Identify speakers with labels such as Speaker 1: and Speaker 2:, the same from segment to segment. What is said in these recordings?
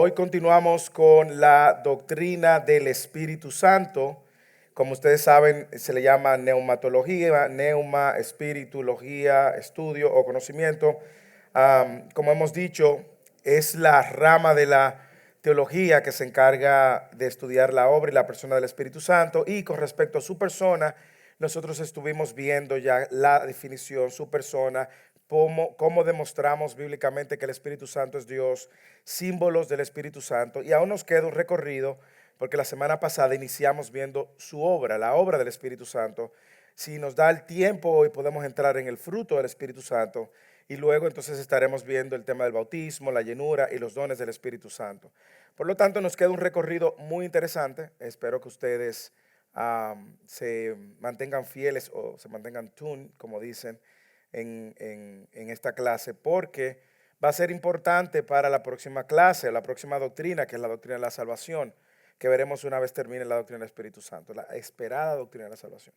Speaker 1: Hoy continuamos con la doctrina del Espíritu Santo. Como ustedes saben, se le llama neumatología, neuma, espiritología, estudio o conocimiento. Como hemos dicho, es la rama de la teología que se encarga de estudiar la obra y la persona del Espíritu Santo. Y con respecto a su persona, nosotros estuvimos viendo ya la definición, su persona, cómo demostramos bíblicamente que el Espíritu Santo es Dios, símbolos del Espíritu Santo. Y aún nos queda un recorrido, porque la semana pasada iniciamos viendo su obra, la obra del Espíritu Santo. Si nos da el tiempo, hoy podemos entrar en el fruto del Espíritu Santo. Y luego entonces estaremos viendo el tema del bautismo, la llenura y los dones del Espíritu Santo. Por lo tanto, nos queda un recorrido muy interesante. Espero que ustedes se mantengan fieles o se mantengan tuned, como dicen, en esta clase, porque va a ser importante para la próxima clase, la próxima doctrina, que es la doctrina de la salvación, que veremos una vez termine la doctrina del Espíritu Santo, la esperada doctrina de la salvación.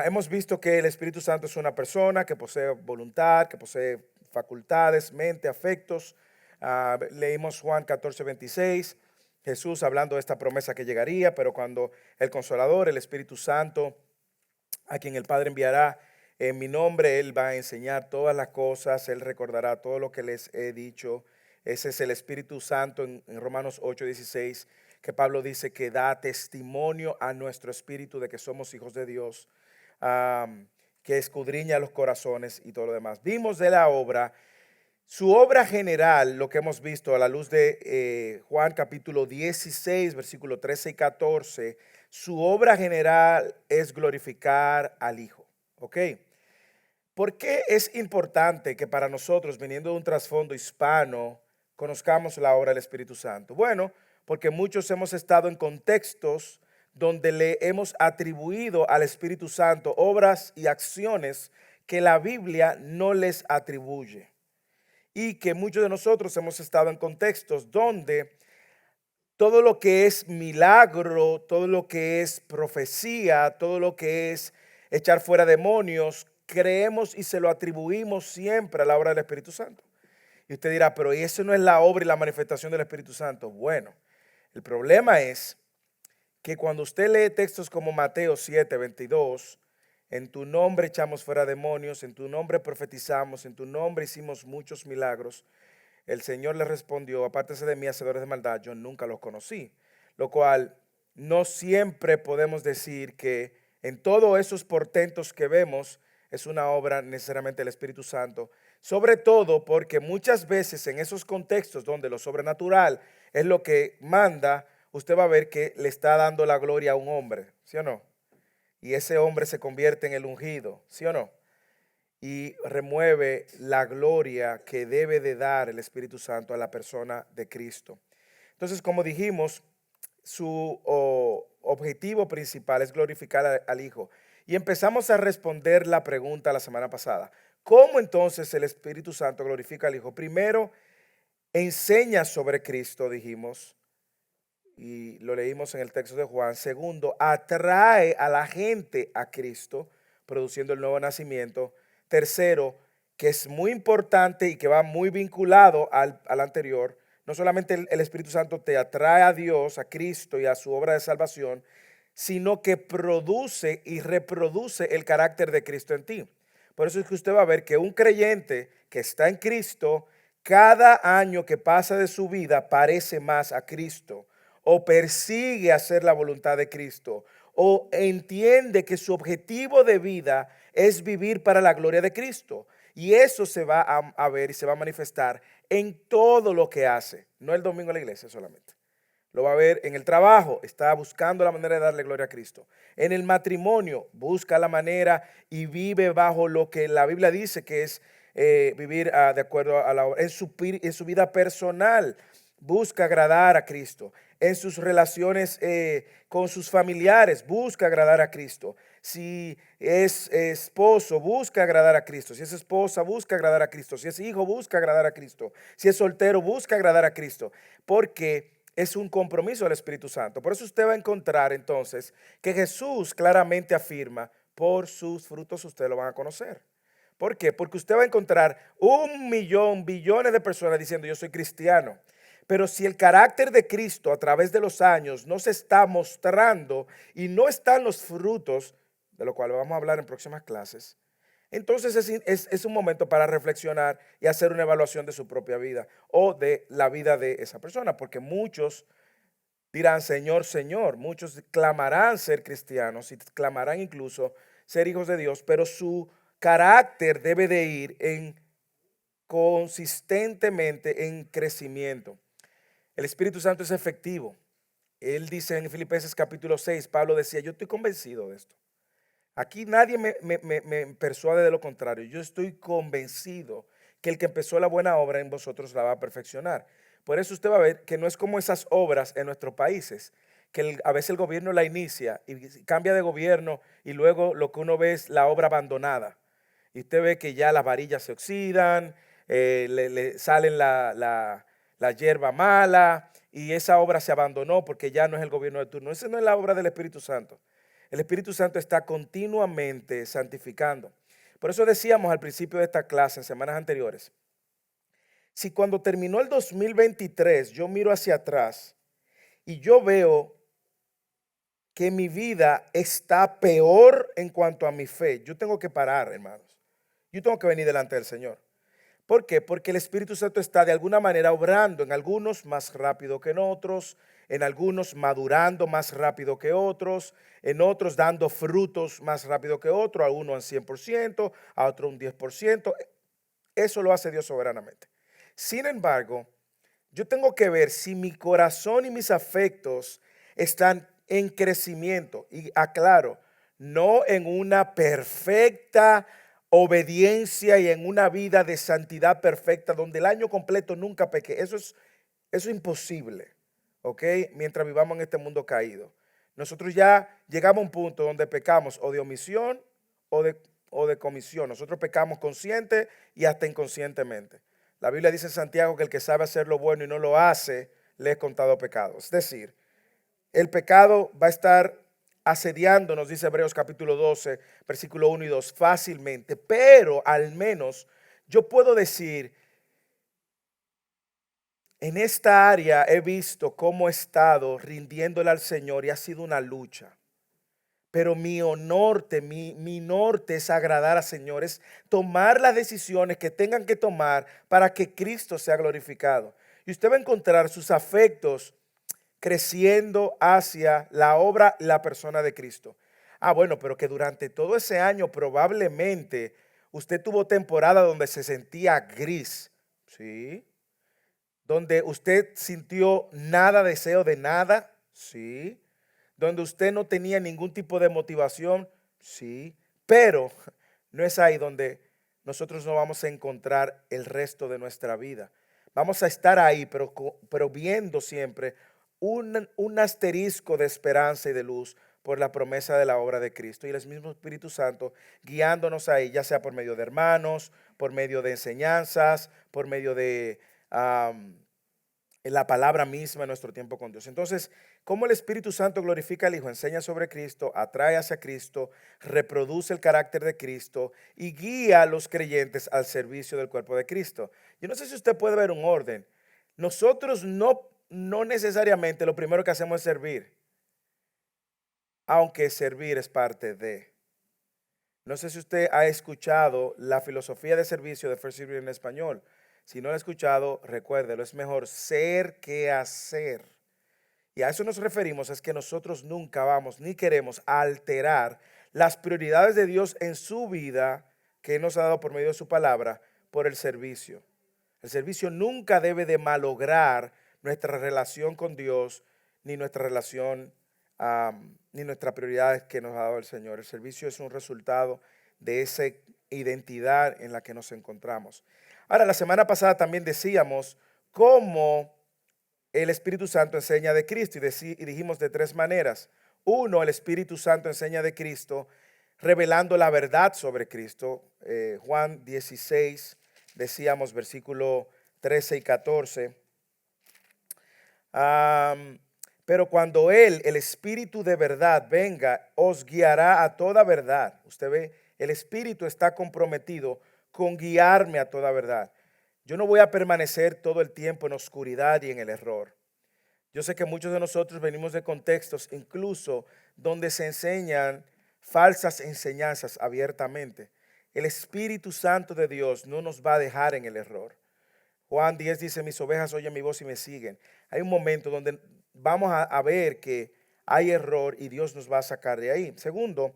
Speaker 1: Hemos visto que el Espíritu Santo es una persona que posee voluntad, que posee facultades, mente, afectos. Leímos Juan 14:26, Jesús hablando de esta promesa que llegaría, pero cuando el Consolador, el Espíritu Santo, a quien el Padre enviará en mi nombre, Él va a enseñar todas las cosas, Él recordará todo lo que les he dicho. Ese es el Espíritu Santo en Romanos 8:16, que Pablo dice que da testimonio a nuestro espíritu de que somos hijos de Dios, que escudriña los corazones y todo lo demás. Vimos de la obra, su obra general, lo que hemos visto a la luz de Juan capítulo 16, versículo 13 y 14, su obra general es glorificar al Hijo. ¿Ok? ¿Por qué es importante que para nosotros, viniendo de un trasfondo hispano, conozcamos la obra del Espíritu Santo? Bueno, porque muchos hemos estado en contextos donde le hemos atribuido al Espíritu Santo obras y acciones que la Biblia no les atribuye. Y que muchos de nosotros hemos estado en contextos donde todo lo que es milagro, todo lo que es profecía, todo lo que es echar fuera demonios, creemos y se lo atribuimos siempre a la obra del Espíritu Santo. Y usted dirá, pero ¿y eso no es la obra y la manifestación del Espíritu Santo? Bueno, el problema es que cuando usted lee textos como Mateo 7:22, en tu nombre echamos fuera demonios, en tu nombre profetizamos, en tu nombre hicimos muchos milagros, el Señor le respondió, apártense de mí, hacedores de maldad, yo nunca los conocí. Lo cual no siempre podemos decir que en todos esos portentos que vemos es una obra necesariamente del Espíritu Santo. Sobre todo porque muchas veces en esos contextos donde lo sobrenatural es lo que manda, usted va a ver que le está dando la gloria a un hombre, ¿sí o no? Y ese hombre se convierte en el ungido, ¿sí o no? Y remueve la gloria que debe de dar el Espíritu Santo a la persona de Cristo. Entonces, como dijimos, su objetivo principal es glorificar al Hijo. Y empezamos a responder la pregunta la semana pasada. ¿Cómo entonces el Espíritu Santo glorifica al Hijo? Primero, enseña sobre Cristo, dijimos, y lo leímos en el texto de Juan. Segundo, atrae a la gente a Cristo, produciendo el nuevo nacimiento. Tercero, que es muy importante y que va muy vinculado al anterior, no solamente el Espíritu Santo te atrae a Dios, a Cristo y a su obra de salvación, sino que produce y reproduce el carácter de Cristo en ti. Por eso es que usted va a ver que un creyente que está en Cristo, cada año que pasa de su vida parece más a Cristo, o persigue hacer la voluntad de Cristo, o entiende que su objetivo de vida es vivir para la gloria de Cristo. Y eso se va a ver y se va a manifestar en todo lo que hace, no el domingo en la iglesia solamente. Lo va a ver en el trabajo, está buscando la manera de darle gloria a Cristo. En el matrimonio, busca la manera y vive bajo lo que la Biblia dice que es vivir de acuerdo a la obra. En su vida personal, busca agradar a Cristo. En sus relaciones con sus familiares, busca agradar a Cristo. Si es esposo, busca agradar a Cristo. Si es esposa, busca agradar a Cristo. Si es hijo, busca agradar a Cristo. Si es soltero, busca agradar a Cristo. Porque es un compromiso del Espíritu Santo. Por eso usted va a encontrar entonces que Jesús claramente afirma, por sus frutos ustedes lo van a conocer. ¿Por qué? Porque usted va a encontrar 1 millón, billones de personas diciendo yo soy cristiano, Pero si el carácter de Cristo a través de los años no se está mostrando y no están los frutos, de lo cual vamos a hablar en próximas clases, entonces es un momento para reflexionar y hacer una evaluación de su propia vida o de la vida de esa persona, porque muchos dirán, Señor, Señor, muchos clamarán ser cristianos y clamarán incluso ser hijos de Dios, pero su carácter debe de ir en consistentemente en crecimiento. El Espíritu Santo es efectivo. Él dice en Filipenses capítulo 6, Pablo decía, yo estoy convencido de esto. Aquí nadie me persuade de lo contrario. Yo estoy convencido que el que empezó la buena obra en vosotros la va a perfeccionar. Por eso usted va a ver que no es como esas obras en nuestros países, que a veces el gobierno la inicia y cambia de gobierno y luego lo que uno ve es la obra abandonada. Y usted ve que ya las varillas se oxidan, le salen la hierba mala y esa obra se abandonó porque ya no es el gobierno de turno. Esa no es la obra del Espíritu Santo. El Espíritu Santo está continuamente santificando. Por eso decíamos al principio de esta clase, en semanas anteriores, si cuando terminó el 2023 yo miro hacia atrás y yo veo que mi vida está peor en cuanto a mi fe, yo tengo que parar, hermanos. Yo tengo que venir delante del Señor. ¿Por qué? Porque el Espíritu Santo está de alguna manera obrando en algunos más rápido que en otros, en algunos madurando más rápido que otros, en otros dando frutos más rápido que otros, a uno al 100%, a otro un 10%. Eso lo hace Dios soberanamente. Sin embargo, yo tengo que ver si mi corazón y mis afectos están en crecimiento. Y aclaro, no en una perfecta obediencia y en una vida de santidad perfecta, donde el año completo nunca pequé. Eso es imposible, ¿ok? Mientras vivamos en este mundo caído. Nosotros ya llegamos a un punto donde pecamos o de omisión o de comisión. Nosotros pecamos consciente y hasta inconscientemente. La Biblia dice en Santiago que el que sabe hacer lo bueno y no lo hace, le es contado pecado. Es decir, el pecado va a estar asediándonos, dice Hebreos capítulo 12, versículo 1 y 2, fácilmente. Pero al menos yo puedo decir, en esta área he visto cómo he estado rindiéndole al Señor y ha sido una lucha. Pero mi norte, mi norte es agradar al Señor, es tomar las decisiones que tengan que tomar para que Cristo sea glorificado. Y usted va a encontrar sus afectos creciendo hacia la obra, la persona de Cristo. Ah, bueno, pero que durante todo ese año probablemente usted tuvo temporada donde se sentía gris, ¿sí? Donde usted sintió nada deseo de nada, ¿sí? Donde usted no tenía ningún tipo de motivación, sí, pero no es ahí donde nosotros no vamos a encontrar el resto de nuestra vida. Vamos a estar ahí, pero viendo siempre un asterisco de esperanza y de luz por la promesa de la obra de Cristo y el mismo Espíritu Santo guiándonos ahí, ya sea por medio de hermanos, por medio de enseñanzas, por medio de la palabra misma en nuestro tiempo con Dios. Entonces, ¿cómo el Espíritu Santo glorifica al Hijo? Enseña sobre Cristo, atrae hacia Cristo, reproduce el carácter de Cristo y guía a los creyentes al servicio del cuerpo de Cristo. Yo no sé si usted puede ver un orden. Nosotros no necesariamente lo primero que hacemos es servir, aunque servir es parte de. No sé si usted ha escuchado la filosofía de servicio de First Servir en español. Si no lo ha escuchado, recuérdelo, es mejor ser que hacer. Y a eso nos referimos, es que nosotros nunca vamos ni queremos alterar las prioridades de Dios en su vida que nos ha dado por medio de su palabra por el servicio. El servicio nunca debe de malograr nuestra relación con Dios, ni nuestra relación, ni nuestras prioridades que nos ha dado el Señor. El servicio es un resultado de esa identidad en la que nos encontramos. Ahora, la semana pasada también decíamos cómo el Espíritu Santo enseña de Cristo y dijimos de tres maneras. Uno, el Espíritu Santo enseña de Cristo revelando la verdad sobre Cristo. Juan 16, decíamos versículo 13 y 14. Pero cuando Él, el Espíritu de verdad, venga, os guiará a toda verdad. Usted ve, el Espíritu está comprometido con guiarme a toda verdad. Yo no voy a permanecer todo el tiempo en oscuridad y en el error. Yo sé que muchos de nosotros venimos de contextos incluso donde se enseñan falsas enseñanzas abiertamente. El Espíritu Santo de Dios no nos va a dejar en el error. Juan 10 dice, mis ovejas oyen mi voz y me siguen. Hay un momento donde vamos a ver que hay error y Dios nos va a sacar de ahí. Segundo,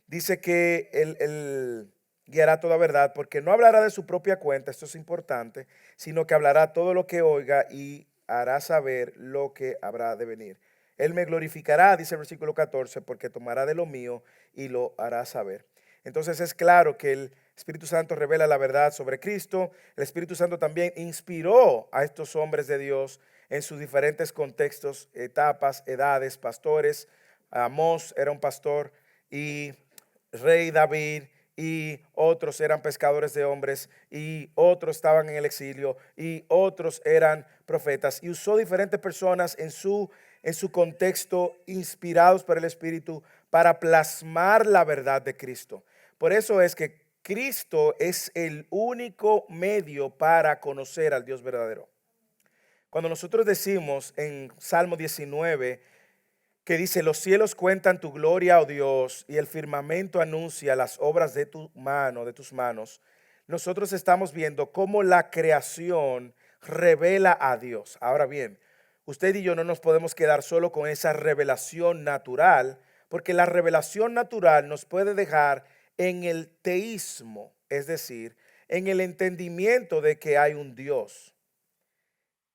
Speaker 1: dice que él guiará toda verdad porque no hablará de su propia cuenta, esto es importante, sino que hablará todo lo que oiga y hará saber lo que habrá de venir. Él me glorificará, dice el versículo 14, porque tomará de lo mío y lo hará saber. Entonces es claro que el Espíritu Santo revela la verdad sobre Cristo. El Espíritu Santo también inspiró a estos hombres de Dios en sus diferentes contextos, etapas, edades, pastores. Amós era un pastor y rey David y otros eran pescadores de hombres y otros estaban en el exilio y otros eran profetas y usó diferentes personas en su contexto inspirados por el Espíritu para plasmar la verdad de Cristo. Por eso es que Cristo es el único medio para conocer al Dios verdadero. Cuando nosotros decimos en Salmo 19 que dice, los cielos cuentan tu gloria, oh Dios, y el firmamento anuncia las obras de tu mano, de tus manos, nosotros estamos viendo cómo la creación revela a Dios. Ahora bien, usted y yo no nos podemos quedar solo con esa revelación natural, porque la revelación natural nos puede dejar en el teísmo, es decir, en el entendimiento de que hay un Dios,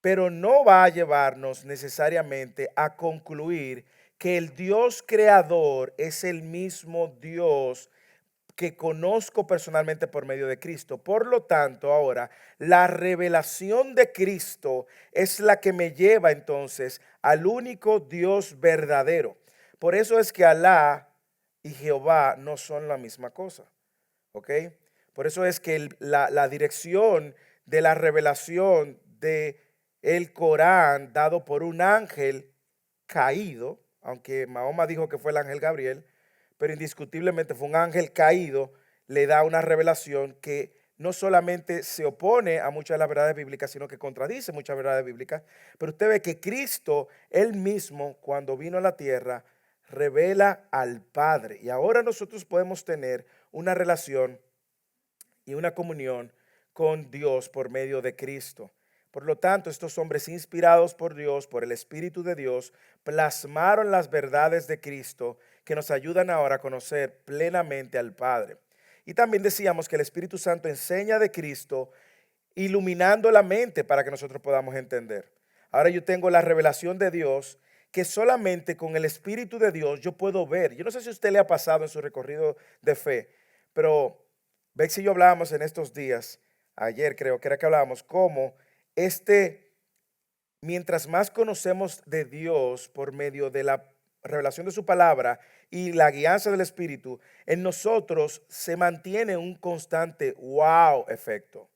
Speaker 1: pero no va a llevarnos necesariamente a concluir que el Dios creador es el mismo Dios que conozco personalmente por medio de Cristo. Por lo tanto, ahora, la revelación de Cristo es la que me lleva entonces al único Dios verdadero. Por eso es que Alá y Jehová no son la misma cosa, ¿ok? Por eso es que la dirección de la revelación de el Corán dado por un ángel caído, aunque Mahoma dijo que fue el ángel Gabriel, pero indiscutiblemente fue un ángel caído, le da una revelación que no solamente se opone a muchas de las verdades bíblicas, sino que contradice muchas verdades bíblicas. Pero usted ve que Cristo, él mismo, cuando vino a la tierra, revela al Padre. Y ahora nosotros podemos tener una relación y una comunión con Dios por medio de Cristo. Por lo tanto, estos hombres inspirados por Dios, por el Espíritu de Dios, plasmaron las verdades de Cristo que nos ayudan ahora a conocer plenamente al Padre. Y también decíamos que el Espíritu Santo enseña de Cristo, iluminando la mente para que nosotros podamos entender. Ahora yo tengo la revelación de Dios que solamente con el Espíritu de Dios yo puedo ver. Yo no sé si a usted le ha pasado en su recorrido de fe, pero Bex y yo hablábamos en estos días, ayer creo que era que hablábamos, cómo mientras más conocemos de Dios por medio de la revelación de su palabra y la guianza del Espíritu, en nosotros se mantiene un constante wow efecto.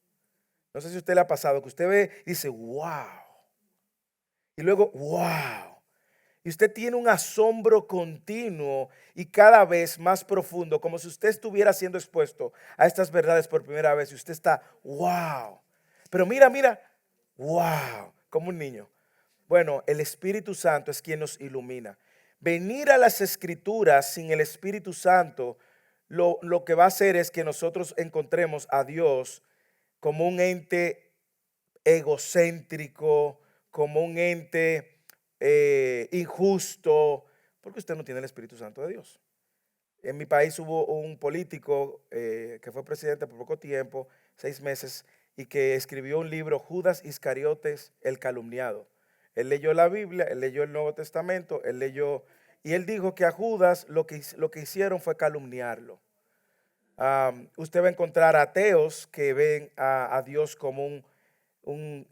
Speaker 1: No sé si a usted le ha pasado que usted ve y dice wow, y luego wow. Y usted tiene un asombro continuo y cada vez más profundo, como si usted estuviera siendo expuesto a estas verdades por primera vez y usted está, wow. Pero mira, mira, wow, como un niño. Bueno, el Espíritu Santo es quien nos ilumina. Venir a las Escrituras sin el Espíritu Santo, lo que va a hacer es que nosotros encontremos a Dios como un ente egocéntrico, como un ente injusto, porque usted no tiene el Espíritu Santo de Dios. En mi país hubo un político que fue presidente por poco tiempo, 6 meses, y que escribió un libro, Judas Iscariotes, el calumniado. Él leyó la Biblia, él leyó el Nuevo Testamento, él leyó, y él dijo que a Judas lo que hicieron fue calumniarlo. Usted va a encontrar ateos que ven a Dios como un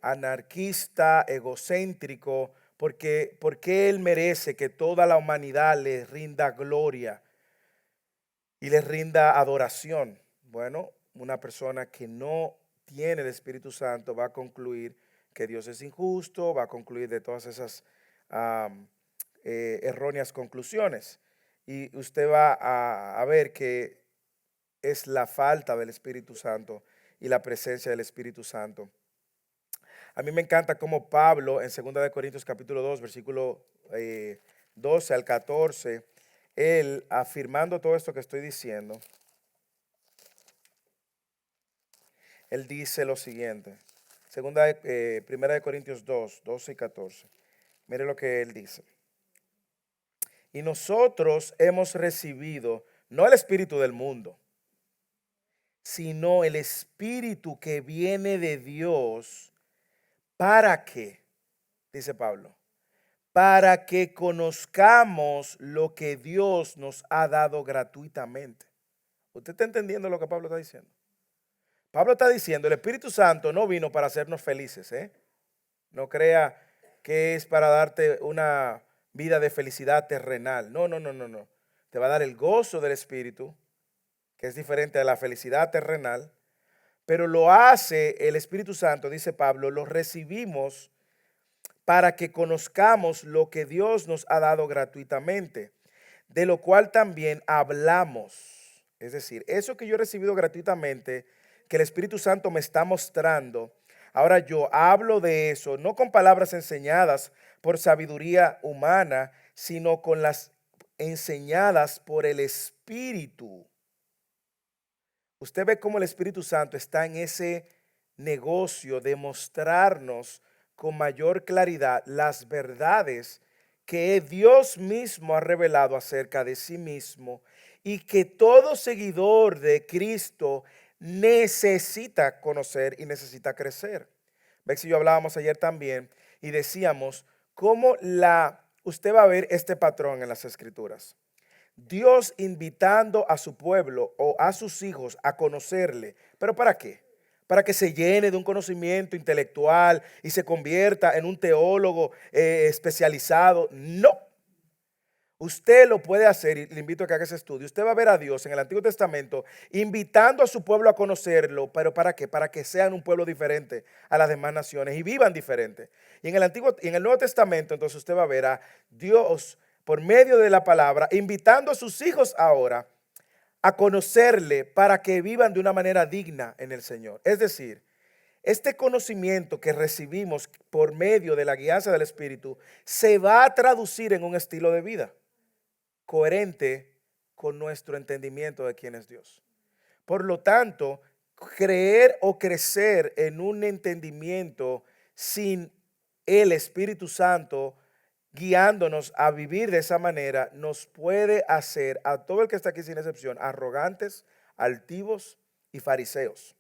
Speaker 1: anarquista egocéntrico, porque Él merece que toda la humanidad le rinda gloria y le rinda adoración. Bueno, una persona que no tiene el Espíritu Santo va a concluir que Dios es injusto, va a concluir de todas esas erróneas conclusiones. Y usted va a ver que es la falta del Espíritu Santo y la presencia del Espíritu Santo. A mí me encanta cómo Pablo en 2 de Corintios capítulo 2, versículo 12 al 14, él afirmando todo esto que estoy diciendo, él dice lo siguiente. Primera de Corintios 2, 12 y 14. Mire lo que él dice. Y nosotros hemos recibido no el espíritu del mundo, sino el espíritu que viene de Dios. ¿Para qué? Dice Pablo. Para que conozcamos lo que Dios nos ha dado gratuitamente. ¿Usted está entendiendo lo que Pablo está diciendo? Pablo está diciendo, el Espíritu Santo no vino para hacernos felices, ¿eh? No crea que es para darte una vida de felicidad terrenal. No, no, no, no, no. Te va a dar el gozo del Espíritu, que es diferente a la felicidad terrenal, pero lo hace el Espíritu Santo, dice Pablo, lo recibimos para que conozcamos lo que Dios nos ha dado gratuitamente, de lo cual también hablamos. Es decir, eso que yo he recibido gratuitamente, que el Espíritu Santo me está mostrando, ahora yo hablo de eso, no con palabras enseñadas por sabiduría humana, sino con las enseñadas por el Espíritu. Usted ve cómo el Espíritu Santo está en ese negocio de mostrarnos con mayor claridad las verdades que Dios mismo ha revelado acerca de sí mismo y que todo seguidor de Cristo necesita conocer y necesita crecer. Vex y yo hablábamos ayer también y decíamos cómo usted va a ver este patrón en las Escrituras. Dios invitando a su pueblo o a sus hijos a conocerle. ¿Pero para qué? Para que se llene de un conocimiento intelectual y se convierta en un teólogo especializado. No. Usted lo puede hacer y le invito a que haga ese estudio. Usted va a ver a Dios en el Antiguo Testamento invitando a su pueblo a conocerlo. ¿Pero para qué? Para que sean un pueblo diferente a las demás naciones y vivan diferente. Y en el Nuevo Testamento entonces usted va a ver a Dios por medio de la palabra invitando a sus hijos ahora a conocerle para que vivan de una manera digna en el Señor. Es decir, este conocimiento que recibimos por medio de la guianza del Espíritu se va a traducir en un estilo de vida coherente con nuestro entendimiento de quién es Dios. Por lo tanto, creer o crecer en un entendimiento sin el Espíritu Santo guiándonos a vivir de esa manera nos puede hacer a todo el que está aquí sin excepción arrogantes, altivos y fariseos.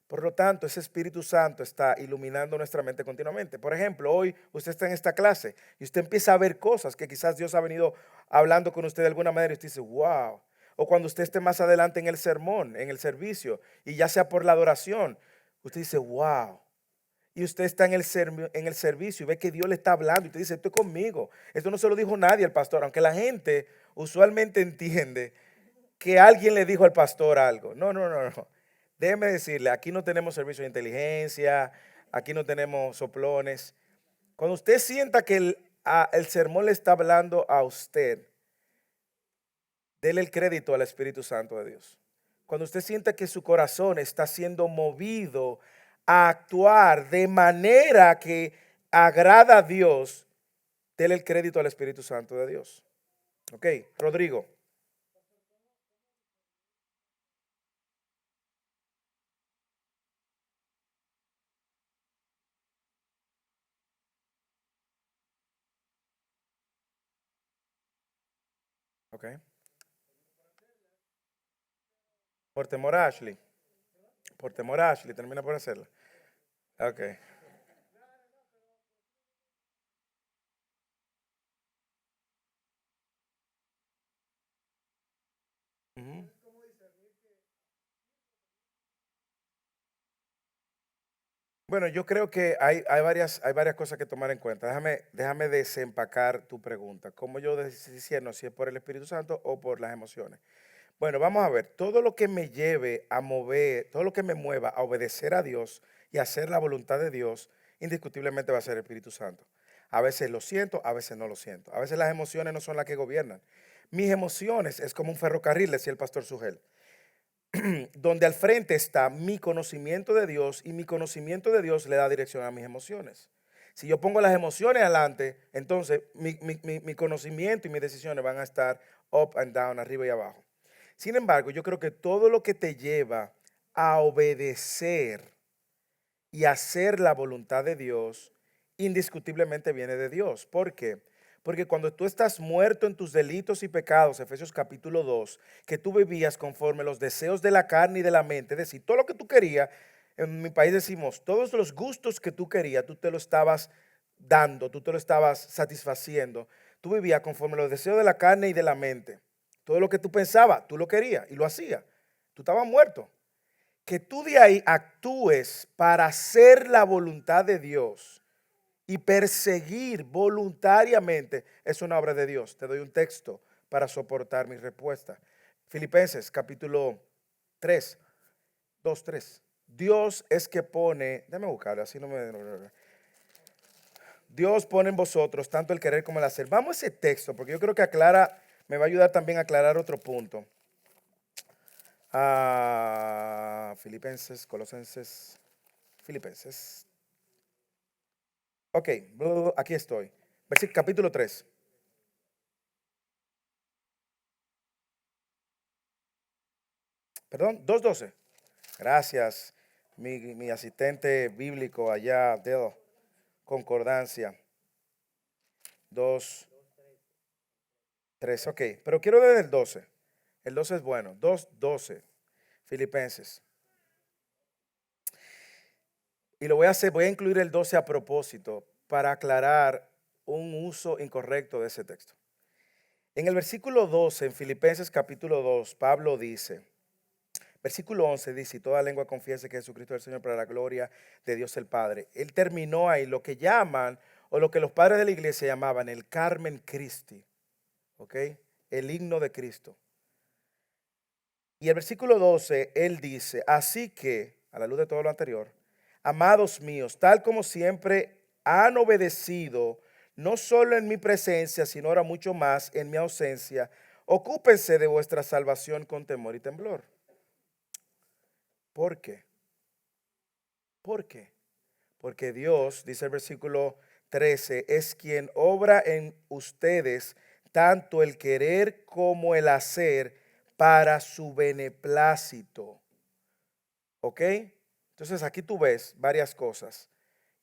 Speaker 1: Por lo tanto, ese Espíritu Santo está iluminando nuestra mente continuamente. Por ejemplo, hoy usted está en esta clase y usted empieza a ver cosas que quizás Dios ha venido hablando con usted de alguna manera y usted dice, wow. O cuando usted esté más adelante en el sermón, en el servicio, y ya sea por la adoración, usted dice, wow. Y usted está en el servicio y ve que Dios le está hablando y usted dice, esto es conmigo. Esto no se lo dijo nadie al pastor, aunque la gente usualmente entiende que alguien le dijo al pastor algo. No, no, no, no. Déjeme decirle, aquí no tenemos servicio de inteligencia, aquí no tenemos soplones. Cuando usted sienta que el sermón le está hablando a usted, dele el crédito al Espíritu Santo de Dios. Cuando usted sienta que su corazón está siendo movido a actuar de manera que agrada a Dios, dele el crédito al Espíritu Santo de Dios. Ok, Rodrigo. Ok. Por temor a Ashley. Por temor a Ashley, termina por hacerla. Ok. Ujú. Bueno, yo creo que hay varias cosas que tomar en cuenta. Déjame desempacar tu pregunta. ¿Cómo yo discierno si es por el Espíritu Santo o por las emociones? Bueno, vamos a ver. Todo lo que me lleve a mover, todo lo que me mueva a obedecer a Dios y hacer la voluntad de Dios, indiscutiblemente va a ser el Espíritu Santo. A veces lo siento, a veces no lo siento. A veces las emociones no son las que gobiernan. Mis emociones es como un ferrocarril, decía el pastor Sugel. donde al frente está mi conocimiento de Dios y mi conocimiento de Dios le da dirección a mis emociones. Si yo pongo las emociones adelante, entonces mi conocimiento y mis decisiones van a estar up and down, arriba y abajo. Sin embargo, yo creo que todo lo que te lleva a obedecer y hacer la voluntad de Dios, indiscutiblemente viene de Dios. ¿Por qué? Porque cuando tú estás muerto en tus delitos y pecados, Efesios capítulo 2, que tú vivías conforme los deseos de la carne y de la mente, es decir, todo lo que tú querías, en mi país decimos, todos los gustos que tú querías, tú te lo estabas dando, tú te lo estabas satisfaciendo. Tú vivías conforme los deseos de la carne y de la mente. Todo lo que tú pensabas, tú lo querías y lo hacías. Tú estabas muerto. Que tú de ahí actúes para hacer la voluntad de Dios y perseguir voluntariamente es una obra de Dios. Te doy un texto para soportar mi respuesta. Filipenses capítulo 3, 2, 3. Dios es que pone, déjame buscarlo, así no me... Dios pone en vosotros tanto el querer como el hacer. Vamos a ese texto, porque yo creo que aclara, me va a ayudar también a aclarar otro punto. Filipenses, Colosenses, Filipenses. Ok, aquí estoy. Versículo capítulo 3. Perdón, 2:12. Gracias, mi asistente bíblico allá, Dell, concordancia. 2, 3, ok. Pero quiero desde el 12. El 12 es bueno. 2:12. Filipenses. Y lo voy a hacer, voy a incluir el 12 a propósito para aclarar un uso incorrecto de ese texto. En el versículo 12, en Filipenses capítulo 2, Pablo dice, versículo 11 dice, y toda lengua confiese que Jesucristo es el Señor para la gloria de Dios el Padre. Él terminó ahí lo que llaman, o lo que los padres de la iglesia llamaban el Carmen Christi, ¿ok? El himno de Cristo. Y el versículo 12, él dice, así que, a la luz de todo lo anterior, amados míos, tal como siempre han obedecido, no solo en mi presencia, sino ahora mucho más en mi ausencia, ocúpense de vuestra salvación con temor y temblor. ¿Por qué? ¿Por qué? Porque Dios, dice el versículo 13, es quien obra en ustedes tanto el querer como el hacer para su beneplácito. ¿Ok? Entonces aquí tú ves varias cosas.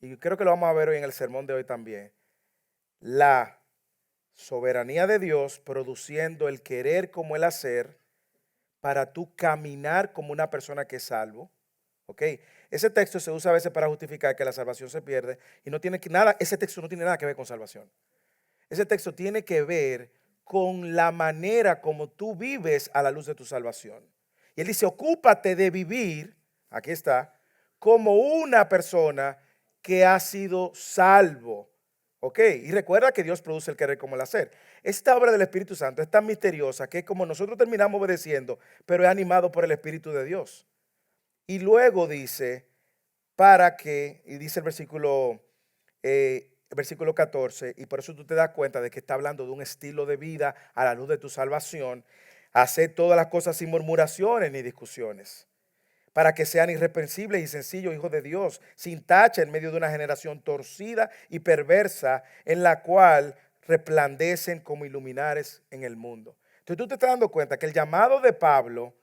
Speaker 1: Y creo que lo vamos a ver hoy en el sermón de hoy también. La soberanía de Dios produciendo el querer como el hacer para tú caminar como una persona que es salvo. ¿Ok? Ese texto se usa a veces para justificar que la salvación se pierde y no tiene nada, ese texto no tiene nada que ver con salvación. Ese texto tiene que ver con la manera como tú vives a la luz de tu salvación. Y él dice, ocúpate de vivir, aquí está, como una persona que ha sido salvo. ¿Ok? Y recuerda que Dios produce el querer como el hacer. Esta obra del Espíritu Santo es tan misteriosa que es como nosotros terminamos obedeciendo, pero es animado por el Espíritu de Dios. Y luego dice, para que, y dice el versículo 14, y por eso tú te das cuenta de que está hablando de un estilo de vida a la luz de tu salvación, hacer todas las cosas sin murmuraciones ni discusiones, para que sean irreprensibles y sencillos hijos de Dios, sin tacha en medio de una generación torcida y perversa, en la cual resplandecen como iluminares en el mundo. Entonces tú te estás dando cuenta que el llamado de Pablo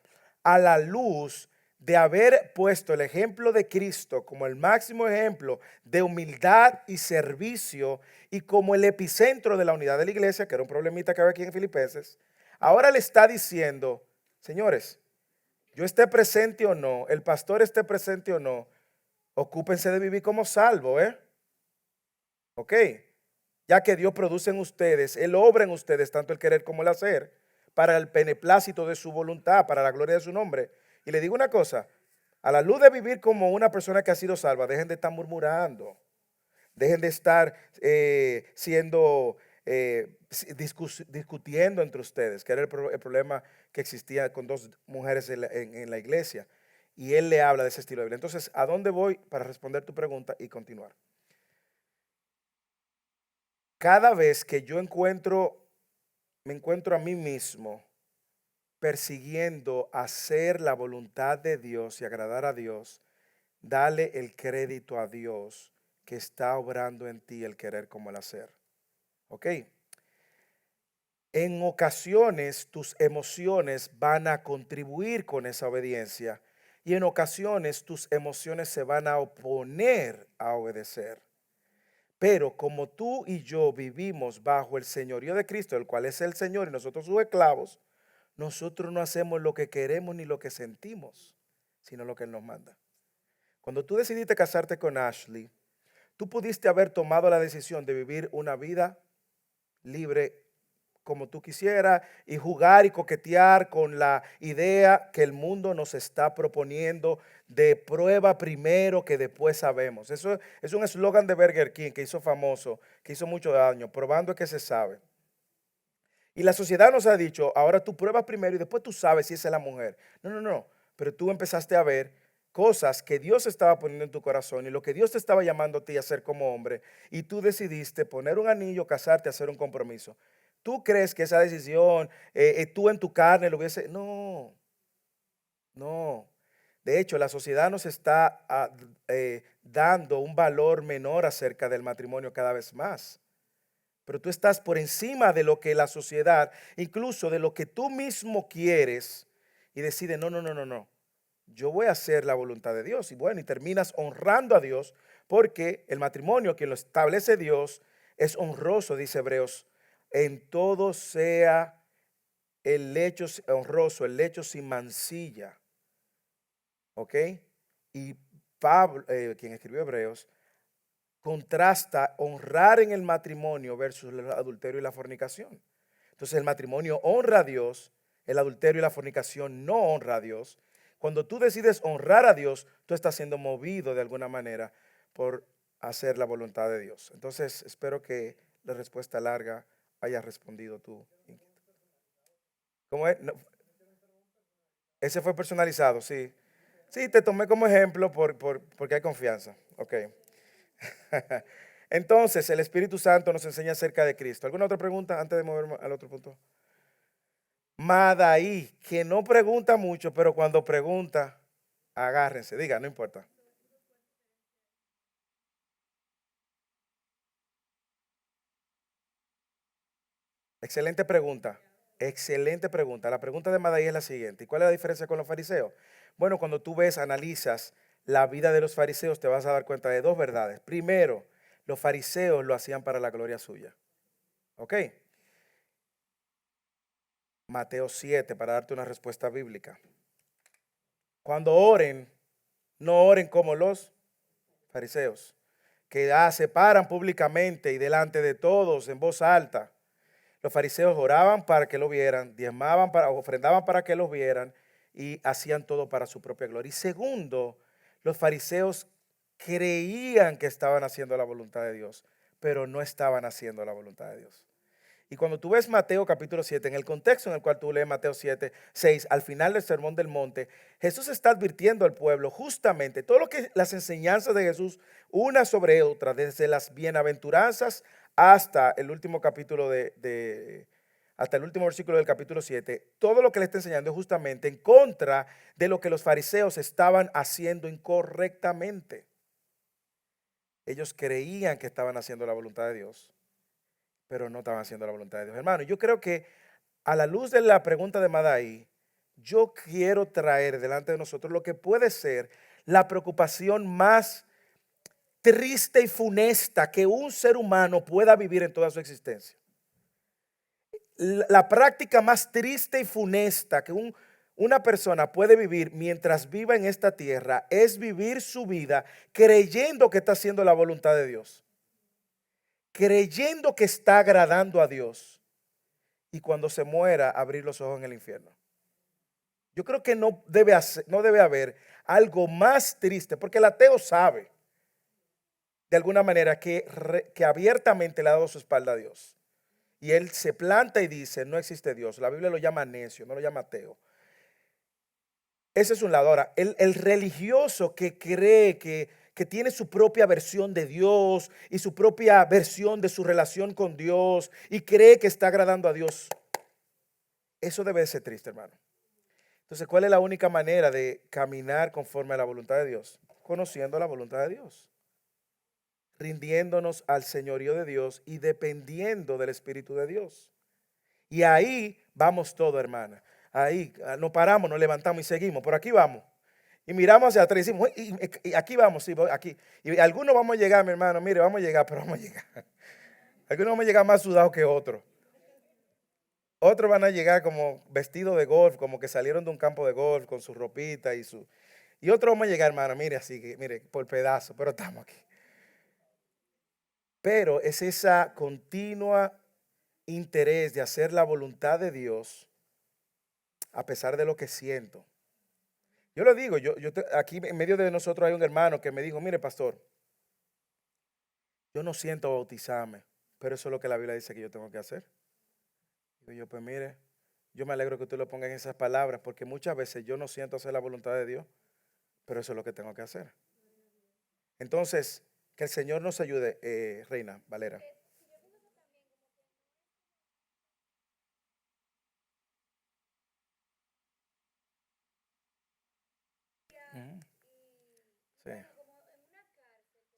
Speaker 1: a la luz de haber puesto el ejemplo de Cristo como el máximo ejemplo de humildad y servicio y como el epicentro de la unidad de la iglesia, que era un problemita que había aquí en Filipenses, ahora le está diciendo, señores, yo esté presente o no, el pastor esté presente o no, ocúpense de vivir como salvo, ¿eh? ¿Ok? Ya que Dios produce en ustedes, Él obra en ustedes tanto el querer como el hacer, para el beneplácito de su voluntad, para la gloria de su nombre. Y le digo una cosa, a la luz de vivir como una persona que ha sido salva, dejen de estar murmurando, dejen de estar siendo, discutiendo entre ustedes, que era el problema que existía con dos mujeres en la iglesia. Y él le habla de ese estilo de vida. Entonces, ¿a dónde voy para responder tu pregunta y continuar? Cada vez que yo me encuentro a mí mismo persiguiendo hacer la voluntad de Dios y agradar a Dios, dale el crédito a Dios que está obrando en ti el querer como el hacer. ¿Ok? En ocasiones tus emociones van a contribuir con esa obediencia y en ocasiones tus emociones se van a oponer a obedecer. Pero como tú y yo vivimos bajo el señorío de Cristo, el cual es el Señor y nosotros sus esclavos, nosotros no hacemos lo que queremos ni lo que sentimos, sino lo que Él nos manda. Cuando tú decidiste casarte con Ashley, tú pudiste haber tomado la decisión de vivir una vida libre como tú quisieras y jugar y coquetear con la idea que el mundo nos está proponiendo de prueba primero que después sabemos. Eso es un eslogan de Burger King que hizo famoso, que hizo mucho daño, probando que se sabe. Y la sociedad nos ha dicho, ahora tú pruebas primero y después tú sabes si esa es la mujer. No, no, no. Pero tú empezaste a ver cosas que Dios estaba poniendo en tu corazón y lo que Dios te estaba llamando a ti a hacer como hombre. Y tú decidiste poner un anillo, casarte, hacer un compromiso. ¿Tú crees que esa decisión, tú en tu carne lo hubiese? No, no. De hecho, la sociedad nos está dando un valor menor acerca del matrimonio cada vez más. Pero tú estás por encima de lo que la sociedad, incluso de lo que tú mismo quieres, y decides, no, no, no, no, no. Yo voy a hacer la voluntad de Dios. Y bueno, y terminas honrando a Dios, porque el matrimonio, quien lo establece Dios, es honroso, dice Hebreos. En todo sea el lecho honroso, el lecho sin mancilla. ¿Ok? Y Pablo, quien escribió Hebreos, contrasta honrar en el matrimonio versus el adulterio y la fornicación. Entonces el matrimonio honra a Dios, el adulterio y la fornicación no honra a Dios. Cuando tú decides honrar a Dios, tú estás siendo movido de alguna manera por hacer la voluntad de Dios. Entonces espero que la respuesta larga haya respondido tú. ¿Cómo es? No, ese fue personalizado, sí. Sí, te tomé como ejemplo porque hay confianza. Ok. Entonces, el Espíritu Santo nos enseña acerca de Cristo. ¿Alguna otra pregunta antes de moverme al otro punto? Madaí, que no pregunta mucho, pero cuando pregunta, agárrense, diga, no importa. Excelente pregunta. Excelente pregunta. La pregunta de Madaí es la siguiente. ¿Y cuál es la diferencia con los fariseos? Bueno, cuando tú ves, analizas la vida de los fariseos, te vas a dar cuenta de dos verdades. Primero, los fariseos lo hacían para la gloria suya. ¿Ok? Mateo 7, para darte una respuesta bíblica. Cuando oren, no oren como los fariseos, que se paran públicamente y delante de todos en voz alta. Los fariseos oraban para que lo vieran, diezmaban para, ofrendaban para que los vieran y hacían todo para su propia gloria. Y segundo, los fariseos creían que estaban haciendo la voluntad de Dios, pero no estaban haciendo la voluntad de Dios. Y cuando tú ves Mateo capítulo 7, en el contexto en el cual tú lees Mateo 7, 6, al final del Sermón del Monte, Jesús está advirtiendo al pueblo justamente todo lo que las enseñanzas de Jesús, una sobre otra, desde las bienaventuranzas hasta el último capítulo hasta el último versículo del capítulo 7, todo lo que le está enseñando es justamente en contra de lo que los fariseos estaban haciendo incorrectamente. Ellos creían que estaban haciendo la voluntad de Dios, pero no estaban haciendo la voluntad de Dios. Hermano, yo creo que a la luz de la pregunta de Madai, yo quiero traer delante de nosotros lo que puede ser la preocupación más triste y funesta que un ser humano pueda vivir en toda su existencia. La práctica más triste y funesta que una persona puede vivir mientras viva en esta tierra es vivir su vida creyendo que está haciendo la voluntad de Dios, creyendo que está agradando a Dios, y cuando se muera abrir los ojos en el infierno. Yo creo que no debe haber algo más triste, porque el ateo sabe de alguna manera que abiertamente le ha dado su espalda a Dios. Y él se planta y dice, no existe Dios. La Biblia lo llama necio, no lo llama ateo. Ese es un lado. Ahora, el religioso que cree que tiene su propia versión de Dios y su propia versión de su relación con Dios y cree que está agradando a Dios, eso debe de ser triste, hermano. Entonces, ¿cuál es la única manera de caminar conforme a la voluntad de Dios? Conociendo la voluntad de Dios, rindiéndonos al señorío de Dios y dependiendo del Espíritu de Dios. Y ahí vamos todo, hermana. Ahí nos paramos, nos levantamos y seguimos. Por aquí vamos. Y miramos hacia atrás y decimos, y aquí vamos, sí, aquí. Y algunos vamos a llegar, mi hermano, mire, vamos a llegar, pero vamos a llegar. Algunos vamos a llegar más sudados que otros. Otros van a llegar como vestidos de golf, como que salieron de un campo de golf con su ropita y su... Y otros vamos a llegar, hermano, mire, así que, mire, por pedazo, pero estamos aquí. Pero es esa continua interés de hacer la voluntad de Dios a pesar de lo que siento. Yo le digo, aquí en medio de nosotros hay un hermano que me dijo, mire, pastor, yo no siento bautizarme, pero eso es lo que la Biblia dice que yo tengo que hacer. Digo yo, pues mire, yo me alegro que usted lo ponga en esas palabras, porque muchas veces yo no siento hacer la voluntad de Dios, pero eso es lo que tengo que hacer. Entonces, que el Señor nos ayude, Reina Valera. Ujú. Sí,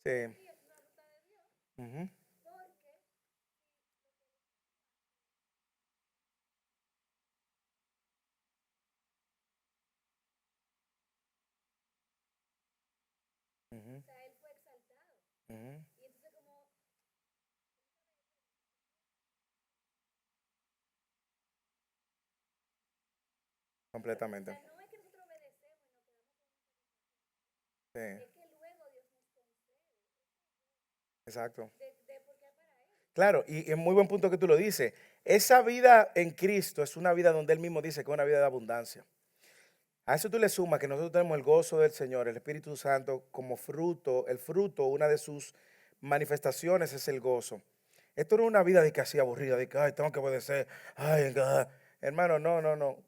Speaker 1: sí. Ujú, ujú, ujú. Completamente. Sí, exacto. Claro, y es muy buen punto que tú lo dices. Esa vida en Cristo es una vida donde Él mismo dice que es una vida de abundancia. A eso tú le sumas que nosotros tenemos el gozo del Señor, el Espíritu Santo como fruto. El fruto, una de sus manifestaciones es el gozo. Esto no es una vida de que así aburrida, de que ay, tengo que obedecer. Ay, hermano, no, no, no.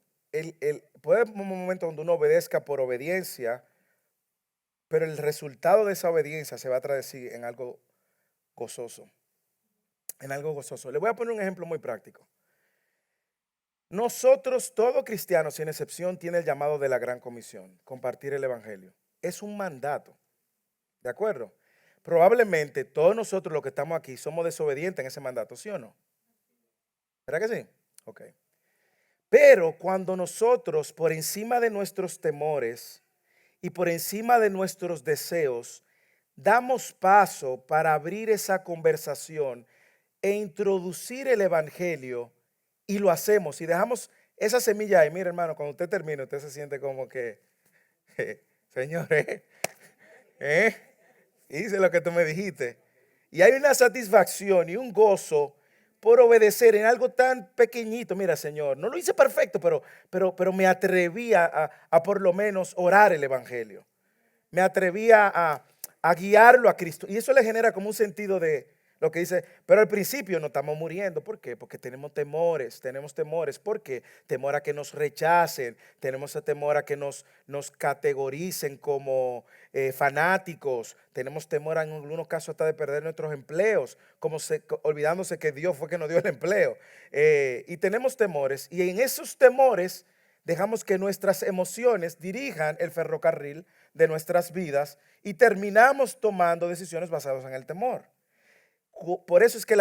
Speaker 1: Puede haber un momento donde uno obedezca por obediencia, pero el resultado de esa obediencia se va a traducir en algo gozoso. En algo gozoso. Le voy a poner un ejemplo muy práctico. Nosotros, todo cristiano, sin excepción, tiene el llamado de la gran comisión, compartir el evangelio. Es un mandato, ¿de acuerdo? Probablemente todos nosotros los que estamos aquí somos desobedientes en ese mandato, ¿sí o no? ¿Verdad que sí? Ok. Pero cuando nosotros, por encima de nuestros temores y por encima de nuestros deseos, damos paso para abrir esa conversación e introducir el evangelio y lo hacemos y dejamos esa semilla ahí. Mire, hermano, cuando usted termine, usted se siente como que, Señor, ¿eh? Hice lo que tú me dijiste. Y hay una satisfacción y un gozo por obedecer en algo tan pequeñito. Mira, Señor, no lo hice perfecto, pero me atreví a por lo menos orar el evangelio. Me atreví a guiarlo a Cristo. Y eso le genera como un sentido de lo que dice, pero al principio no estamos muriendo. ¿Por qué? Porque tenemos temores, tenemos temores. ¿Por qué? Temor a que nos rechacen, tenemos ese temor a que nos categoricen como fanáticos, tenemos temor en algunos casos hasta de perder nuestros empleos, olvidándose que Dios fue que nos dio el empleo. Y tenemos temores, y en esos temores dejamos que nuestras emociones dirijan el ferrocarril de nuestras vidas y terminamos tomando decisiones basadas en el temor. Por eso es que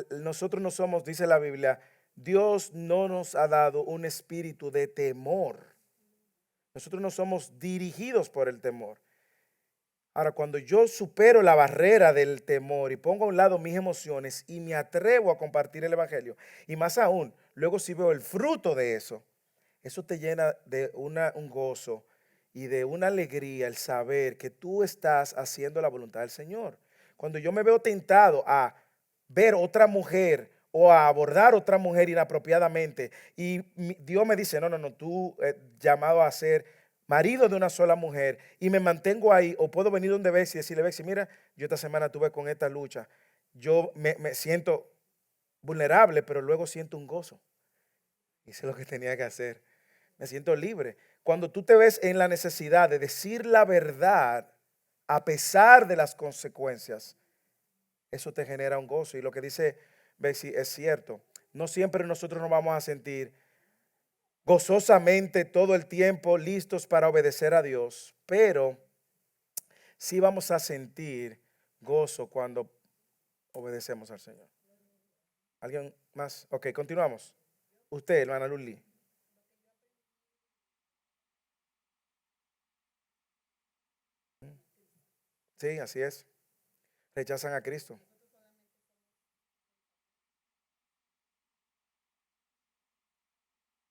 Speaker 1: nosotros no somos, dice la Biblia, Dios no nos ha dado un espíritu de temor. Nosotros no somos dirigidos por el temor. Ahora, cuando yo supero la barrera del temor y pongo a un lado mis emociones y me atrevo a compartir el evangelio, y más aún, luego si veo el fruto de eso te llena de un gozo y de una alegría el saber que tú estás haciendo la voluntad del Señor. Cuando yo me veo tentado a ver otra mujer o a abordar otra mujer inapropiadamente y Dios me dice, no, no, no, tú llamado a ser marido de una sola mujer y me mantengo ahí, o puedo venir donde Betsy y decirle, Betsy, mira, yo esta semana tuve con esta lucha, yo me siento vulnerable, pero luego siento un gozo. Hice lo que tenía que hacer. Me siento libre. Cuando tú te ves en la necesidad de decir la verdad a pesar de las consecuencias, eso te genera un gozo. Y lo que dice Betsy es cierto. No siempre nosotros nos vamos a sentir gozosamente todo el tiempo, listos para obedecer a Dios, pero sí vamos a sentir gozo cuando obedecemos al Señor. ¿Alguien más? Ok, continuamos. Usted, hermana Luli. Sí, así es. Rechazan a Cristo.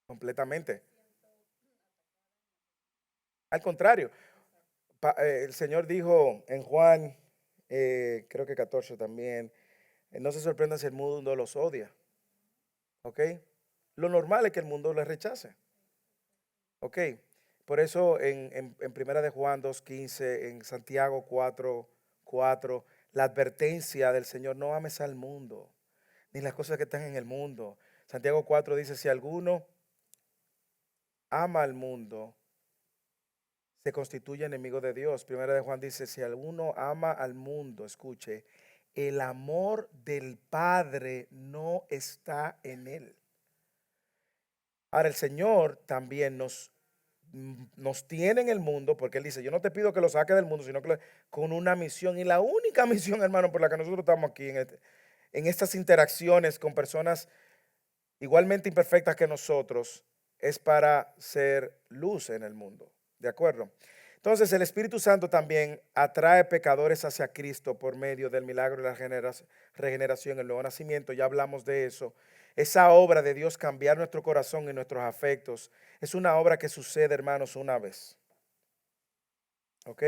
Speaker 1: Completamente. Al contrario, el Señor dijo en Juan, creo que 14 también, no se sorprendan si el mundo los odia. ¿Ok? Lo normal es que el mundo les rechace. ¿Ok? Por eso en Primera de Juan 2:15, en Santiago 4:4, la advertencia del Señor: no ames al mundo, ni las cosas que están en el mundo. Santiago 4 dice: si alguno ama al mundo, se constituye enemigo de Dios. Primera de Juan dice: si alguno ama al mundo, escuche, el amor del Padre no está en él. Ahora el Señor también nos tiene en el mundo, porque Él dice: yo no te pido que lo saque del mundo, sino que con una misión. Y la única misión, hermano, por la que nosotros estamos aquí en estas interacciones con personas igualmente imperfectas que nosotros, es para ser luz en el mundo. ¿De acuerdo? Entonces el Espíritu Santo también atrae pecadores hacia Cristo por medio del milagro de la regeneración, el nuevo nacimiento. Ya hablamos de eso. Esa obra de Dios cambiar nuestro corazón y nuestros afectos es una obra que sucede, hermanos, una vez. ¿Ok?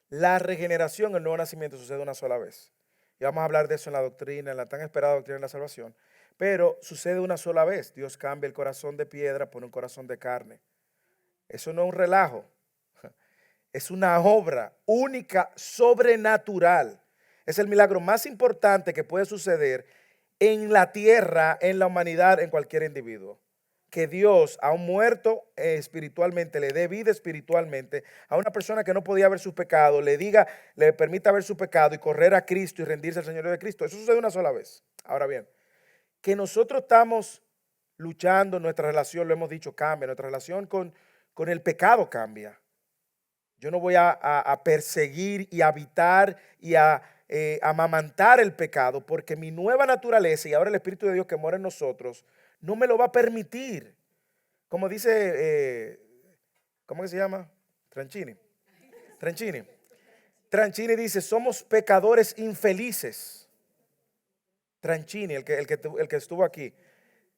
Speaker 1: La regeneración, el nuevo nacimiento sucede una sola vez. Y vamos a hablar de eso en la doctrina, en la tan esperada doctrina de la salvación. Pero sucede una sola vez. Dios cambia el corazón de piedra por un corazón de carne. Eso no es un relajo. Es una obra única, sobrenatural. Es el milagro más importante que puede suceder en la tierra, en la humanidad, en cualquier individuo. Que Dios a un muerto espiritualmente le dé vida espiritualmente, a una persona que no podía ver sus pecados, le diga, le permita ver su pecado y correr a Cristo y rendirse al Señor de Cristo. Eso sucede una sola vez. Ahora bien, que nosotros estamos luchando, nuestra relación, lo hemos dicho, cambia, nuestra relación con el pecado cambia. Yo no voy a perseguir y a habitar y a amamantar el pecado, porque mi nueva naturaleza y ahora el Espíritu de Dios que mora en nosotros no me lo va a permitir. Como dice, ¿cómo que se llama? Tranchini. Tranchini. Tranchini dice: somos pecadores infelices. Tranchini, el que estuvo aquí.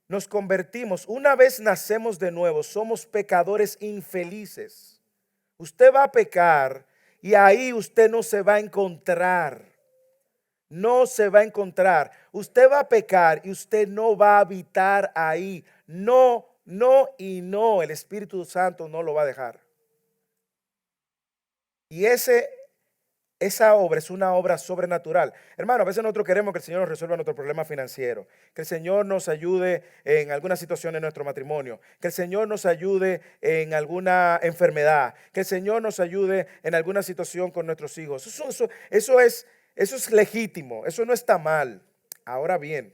Speaker 1: Nos convertimos, una vez nacemos de nuevo, somos pecadores infelices. Usted va a pecar y ahí usted no se va a encontrar. No se va a encontrar. Usted va a pecar y usted no va a habitar ahí. No, no y no. El Espíritu Santo no lo va a dejar. Y esa obra es una obra sobrenatural. Hermano, a veces nosotros queremos que el Señor nos resuelva nuestro problema financiero, que el Señor nos ayude en alguna situación en nuestro matrimonio, que el Señor nos ayude en alguna enfermedad, que el Señor nos ayude en alguna situación con nuestros hijos. Eso es legítimo, eso no está mal. Ahora bien,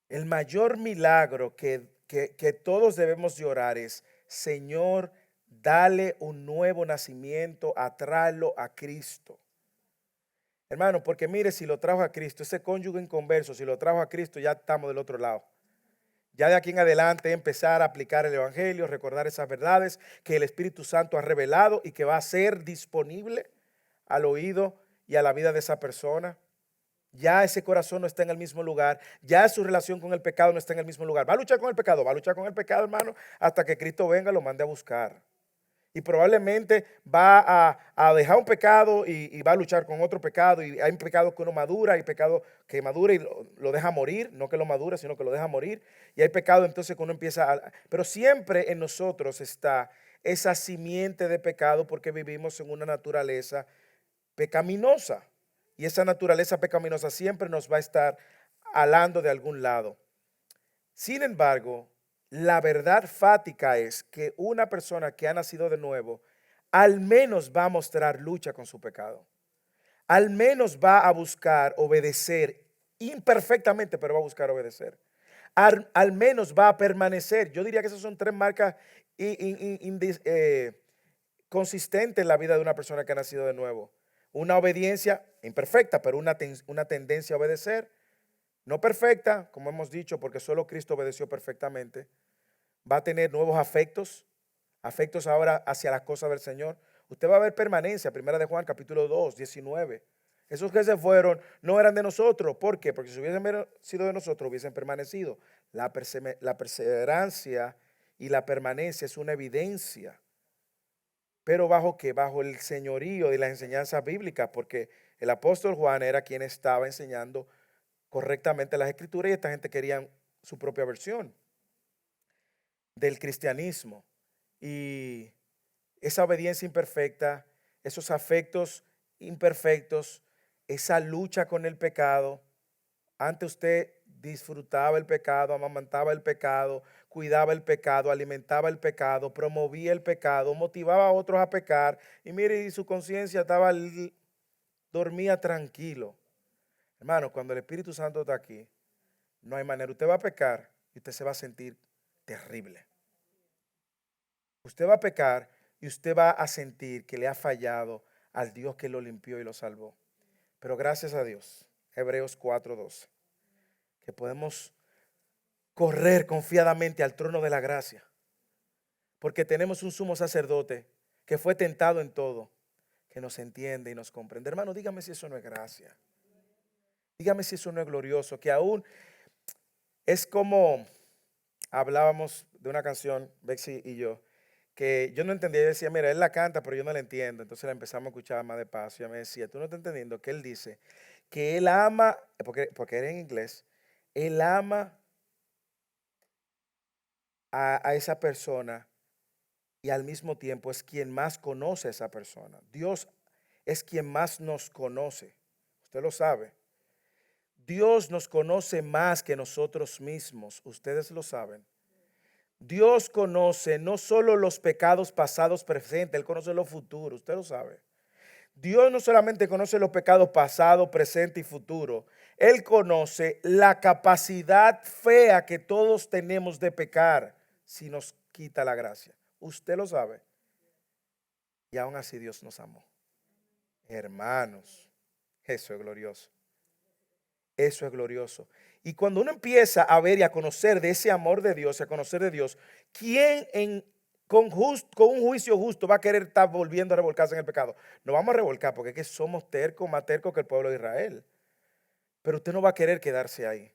Speaker 1: el mayor milagro que todos debemos de orar es: Señor, dale un nuevo nacimiento, atráelo a Cristo. Hermano, porque mire, si lo trajo a Cristo, ese cónyuge inconverso, si lo trajo a Cristo, ya estamos del otro lado. Ya de aquí en adelante empezar a aplicar el Evangelio, recordar esas verdades que el Espíritu Santo ha revelado y que va a ser disponible al oído y a la vida de esa persona. Ya ese corazón no está en el mismo lugar, ya su relación con el pecado no está en el mismo lugar. Va a luchar con el pecado, va a luchar con el pecado, hermano, hasta que Cristo venga y lo mande a buscar. Y probablemente va a dejar un pecado y va a luchar con otro pecado. Y hay pecados que uno madura, hay pecados que madura y lo deja morir, no que lo madura, sino que lo deja morir. Y hay pecado entonces que uno empieza Pero siempre en nosotros está esa simiente de pecado, porque vivimos en una naturaleza pecaminosa. Y esa naturaleza pecaminosa siempre nos va a estar alando de algún lado. Sin embargo, la verdad fática es que una persona que ha nacido de nuevo al menos va a mostrar lucha con su pecado. Al menos va a buscar obedecer imperfectamente, pero va a buscar obedecer. al menos va a permanecer. Yo diría que esas son tres marcas consistentes en la vida de una persona que ha nacido de nuevo. Una obediencia imperfecta, pero una tendencia a obedecer. No perfecta, como hemos dicho, porque solo Cristo obedeció perfectamente. Va a tener nuevos afectos ahora hacia las cosas del Señor. Usted va a ver permanencia, primera de Juan, capítulo 2, 19. Esos que se fueron no eran de nosotros. ¿Por qué? Porque si hubiesen sido de nosotros, hubiesen permanecido. La perseverancia y la permanencia es una evidencia. ¿Pero bajo qué? Bajo el señorío de las enseñanzas bíblicas, porque el apóstol Juan era quien estaba enseñando correctamente las escrituras y esta gente quería su propia versión del cristianismo. Y esa obediencia imperfecta, esos afectos imperfectos, esa lucha con el pecado. Antes usted disfrutaba el pecado, amamantaba el pecado, cuidaba el pecado, alimentaba el pecado, promovía el pecado, motivaba a otros a pecar. Y mire, y su conciencia dormía tranquilo. Hermano, cuando el Espíritu Santo está aquí, no hay manera. Usted va a pecar y usted se va a sentir terrible. Usted va a pecar y usted va a sentir que le ha fallado al Dios que lo limpió y lo salvó. Pero gracias a Dios, Hebreos 4:12, que podemos correr confiadamente al trono de la gracia, porque tenemos un sumo sacerdote que fue tentado en todo, que nos entiende y nos comprende. Hermano, dígame si eso no es gracia. Dígame si eso no es glorioso, que aún es como hablábamos de una canción, Bexy y yo, que yo no entendía. Yo decía, mira, él la canta, pero yo no la entiendo. Entonces la empezamos a escuchar más despacio. Y ella me decía, tú no estás entendiendo que él dice que él ama, porque era en inglés, él ama a esa persona y al mismo tiempo es quien más conoce a esa persona. Dios es quien más nos conoce. Usted lo sabe. Dios nos conoce más que nosotros mismos. Ustedes lo saben. Dios conoce no solo los pecados pasados, presentes, Él conoce los futuros, usted lo sabe. Dios no solamente conoce los pecados pasados, presente y futuro. Él conoce la capacidad fea que todos tenemos de pecar si nos quita la gracia. Usted lo sabe. Y aún así Dios nos amó. Hermanos, eso es glorioso. Eso es glorioso. Y cuando uno empieza a ver y a conocer de ese amor de Dios, a conocer de Dios, ¿quién con un juicio justo va a querer estar volviendo a revolcarse en el pecado? No vamos a revolcar porque es que somos tercos, más tercos que el pueblo de Israel. Pero usted no va a querer quedarse ahí.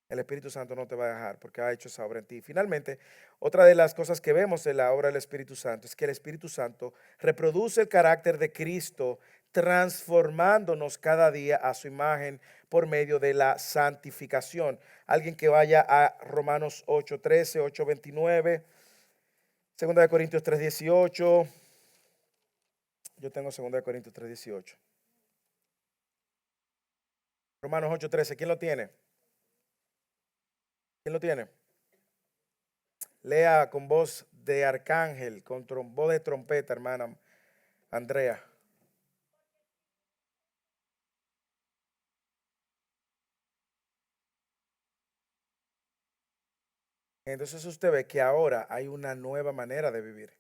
Speaker 1: El Espíritu Santo no te va a dejar porque ha hecho esa obra en ti. Finalmente, otra de las cosas que vemos en la obra del Espíritu Santo es que el Espíritu Santo reproduce el carácter de Cristo, transformándonos cada día a su imagen por medio de la santificación. Alguien que vaya a Romanos 8:13, 8:29, 2 Corintios 3:18. Yo tengo 2 Corintios 3:18. Romanos 8:13, ¿quién lo tiene? ¿Quién lo tiene? Lea con voz de arcángel, con voz de trompeta, hermana Andrea. Entonces usted ve que ahora hay una nueva manera de vivir.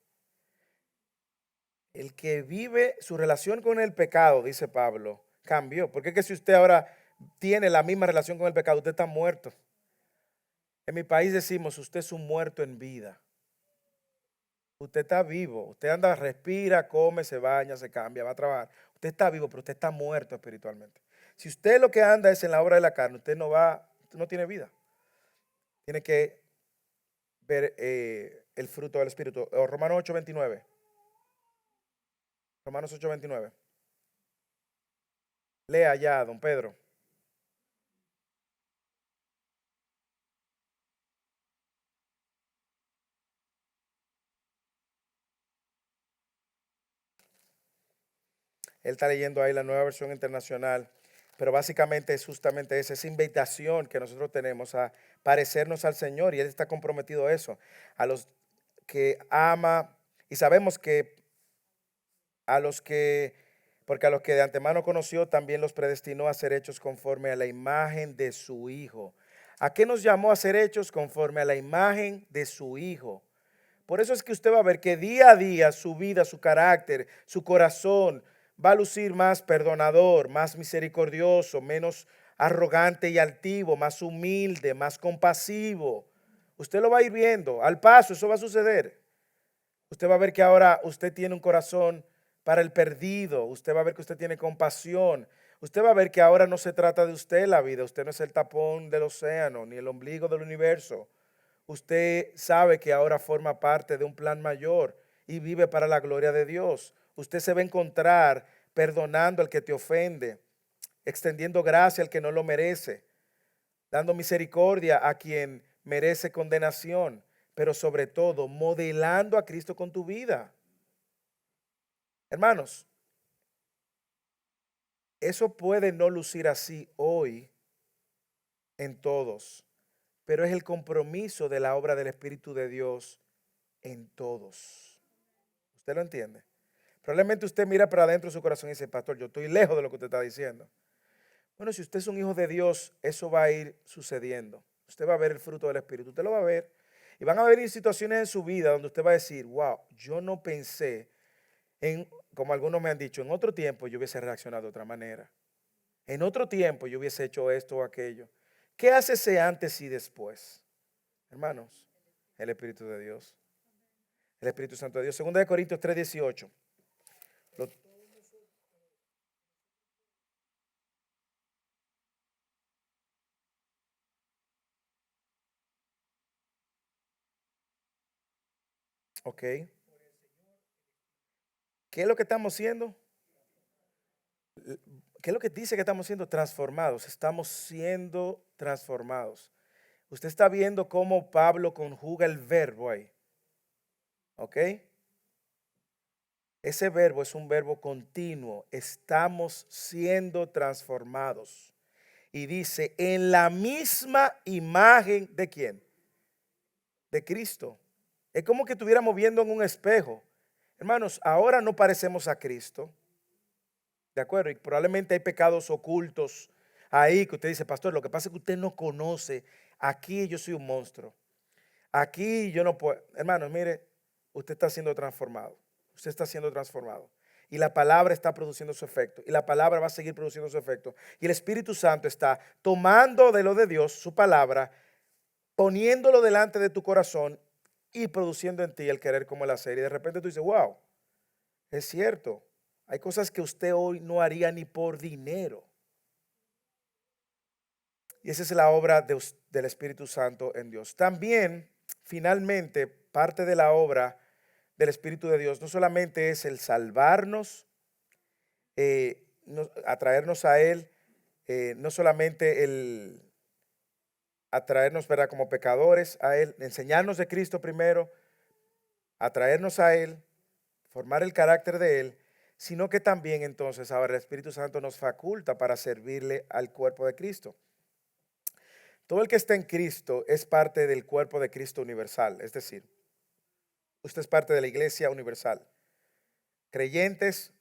Speaker 1: El que vive su relación con el pecado, dice Pablo, cambió. Porque es que si usted ahora tiene la misma relación con el pecado, usted está muerto. En mi país decimos, usted es un muerto en vida. Usted está vivo, usted anda, respira, come, se baña, se cambia, va a trabajar. Usted está vivo, pero usted está muerto espiritualmente. Si usted lo que anda es en la obra de la carne, usted no tiene vida. Tiene que ver el fruto del Espíritu. Romanos 8:29. Romanos 8:29. Lea ya, don Pedro. Él está leyendo ahí la nueva versión internacional, pero básicamente es justamente esa invitación que nosotros tenemos a parecernos al Señor, y Él está comprometido a eso, a los que ama, y sabemos que a los que, porque a los que de antemano conoció también los predestinó a ser hechos conforme a la imagen de su Hijo, ¿A qué nos llamó a ser hechos? Conforme a la imagen de su Hijo. Por eso es que usted va a ver que día a día su vida, su carácter, su corazón va a lucir más perdonador, más misericordioso, menos arrogante y altivo, más humilde, más compasivo. Usted lo va a ir viendo. Al paso, eso va a suceder. Usted va a ver que ahora usted tiene un corazón para el perdido. Usted va a ver que usted tiene compasión. Usted va a ver que ahora no se trata de usted la vida. Usted no es el tapón del océano, ni el ombligo del universo. Usted sabe que ahora forma parte de un plan mayor y vive para la gloria de Dios. Usted se va a encontrar perdonando al que te ofende, extendiendo gracia al que no lo merece, dando misericordia a quien merece condenación, pero sobre todo modelando a Cristo con tu vida. Hermanos, eso puede no lucir así hoy en todos, pero es el compromiso de la obra del Espíritu de Dios en todos. ¿Usted lo entiende? Probablemente usted mira para adentro de su corazón y dice, pastor, yo estoy lejos de lo que usted está diciendo. Bueno, si usted es un hijo de Dios, eso va a ir sucediendo. Usted va a ver el fruto del Espíritu, usted lo va a ver. Y van a haber situaciones en su vida donde usted va a decir, wow, yo no pensé en, como algunos me han dicho, en otro tiempo yo hubiese reaccionado de otra manera. En otro tiempo yo hubiese hecho esto o aquello. ¿Qué hace ese antes y después? Hermanos, el Espíritu de Dios. El Espíritu Santo de Dios. 2 Corintios 3:18. Ok. ¿Qué es lo que estamos haciendo? ¿Qué es lo que dice que estamos siendo transformados? Estamos siendo transformados. Usted está viendo cómo Pablo conjuga el verbo ahí. ¿Ok? Ese verbo es un verbo continuo. Estamos siendo transformados. Y dice, en la misma imagen de quién? De Cristo. Es como que estuviéramos viendo en un espejo. Hermanos, ahora no parecemos a Cristo. ¿De acuerdo? Y probablemente hay pecados ocultos ahí que usted dice, pastor, lo que pasa es que usted no conoce. Aquí yo soy un monstruo. Aquí yo no puedo. Hermanos, mire, usted está siendo transformado. Usted está siendo transformado. Y la palabra está produciendo su efecto. Y la palabra va a seguir produciendo su efecto. Y el Espíritu Santo está tomando de lo de Dios, su palabra, poniéndolo delante de tu corazón y produciendo en ti el querer como el hacer. Y de repente tú dices, wow, es cierto. Hay cosas que usted hoy no haría ni por dinero. Y esa es la obra del Espíritu Santo en Dios. También, finalmente, parte de la obra del Espíritu de Dios no solamente es el salvarnos, atraernos a Él, no solamente el atraernos, ¿verdad?, como pecadores a Él, enseñarnos de Cristo primero, atraernos a Él, formar el carácter de Él, sino que también entonces ahora el Espíritu Santo nos faculta para servirle al cuerpo de Cristo. Todo el que está en Cristo es parte del cuerpo de Cristo universal, es decir, usted es parte de la iglesia universal, creyentes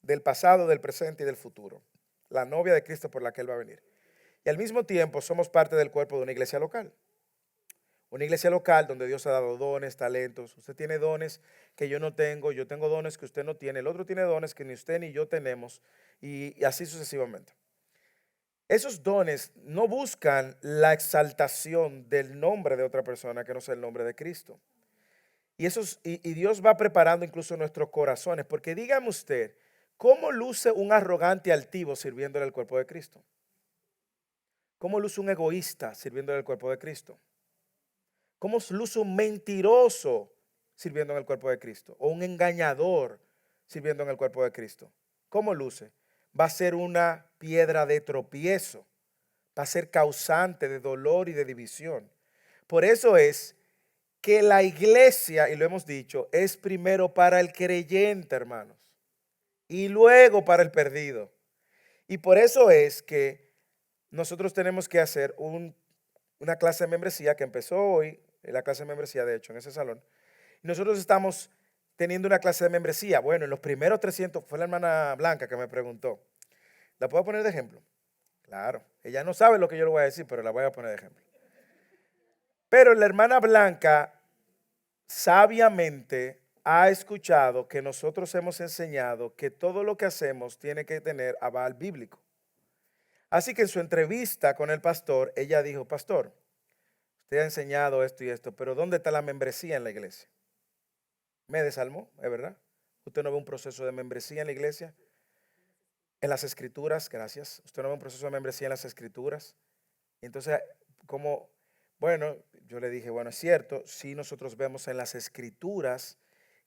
Speaker 1: del pasado, del presente y del futuro, la novia de Cristo por la que Él va a venir. Y al mismo tiempo somos parte del cuerpo de una iglesia local donde Dios ha dado dones, talentos. Usted tiene dones que yo no tengo, yo tengo dones que usted no tiene, el otro tiene dones que ni usted ni yo tenemos y así sucesivamente. Esos dones no buscan la exaltación del nombre de otra persona que no sea el nombre de Cristo. Y Dios va preparando incluso nuestros corazones, porque dígame usted, ¿cómo luce un arrogante altivo sirviéndole al cuerpo de Cristo? ¿Cómo luce un egoísta sirviéndole al cuerpo de Cristo? ¿Cómo luce un mentiroso sirviendo en el cuerpo de Cristo? O un engañador sirviendo en el cuerpo de Cristo. ¿Cómo luce? Va a ser una piedra de tropiezo. Va a ser causante de dolor y de división. Por eso es que la iglesia, y lo hemos dicho, es primero para el creyente, hermanos, y luego para el perdido. Y por eso es que nosotros tenemos que hacer una clase de membresía que empezó hoy, la clase de membresía de hecho en ese salón. Y nosotros estamos teniendo una clase de membresía. Bueno, en los primeros 300, fue la hermana Blanca que me preguntó. ¿La puedo poner de ejemplo? Claro, ella no sabe lo que yo le voy a decir, pero la voy a poner de ejemplo. Pero la hermana Blanca sabiamente ha escuchado que nosotros hemos enseñado que todo lo que hacemos tiene que tener aval bíblico. Así que en su entrevista con el pastor, ella dijo, pastor, usted ha enseñado esto y esto, pero ¿dónde está la membresía en la iglesia? Me desarmó, ¿es verdad? Usted no ve un proceso de membresía en la iglesia, en las escrituras, gracias. Usted no ve un proceso de membresía en las escrituras. Y entonces, como, bueno, yo le dije, bueno, es cierto, sí nosotros vemos en las escrituras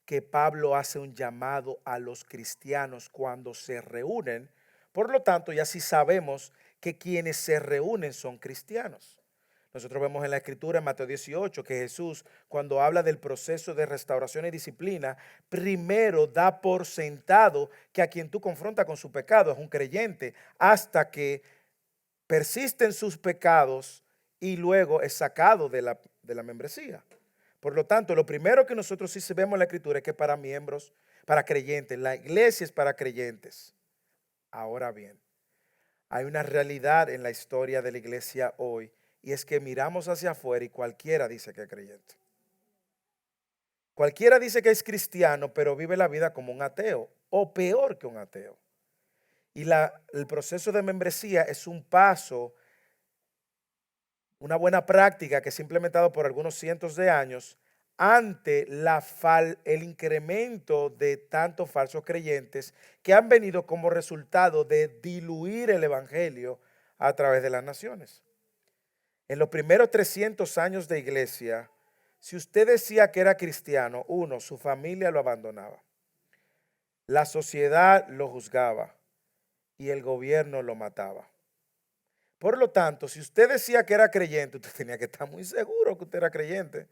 Speaker 1: que Pablo hace un llamado a los cristianos cuando se reúnen. Por lo tanto, ya sí sabemos que quienes se reúnen son cristianos. Nosotros vemos en la escritura en Mateo 18 que Jesús, cuando habla del proceso de restauración y disciplina, primero da por sentado que a quien tú confrontas con su pecado es un creyente, hasta que persiste en sus pecados y luego es sacado de la membresía. Por lo tanto, lo primero que nosotros sí vemos en la escritura es que para miembros, para creyentes, la iglesia es para creyentes. Ahora bien, hay una realidad en la historia de la iglesia hoy y es que miramos hacia afuera y cualquiera dice que es creyente. Cualquiera dice que es cristiano, pero vive la vida como un ateo o peor que un ateo. Y el proceso de membresía es un paso, una buena práctica que se ha implementado por algunos cientos de años ante el incremento de tantos falsos creyentes que han venido como resultado de diluir el evangelio a través de las naciones. En los primeros 300 años de iglesia, si usted decía que era cristiano, uno, su familia lo abandonaba, la sociedad lo juzgaba y el gobierno lo mataba. Por lo tanto, si usted decía que era creyente, usted tenía que estar muy seguro que usted era creyente.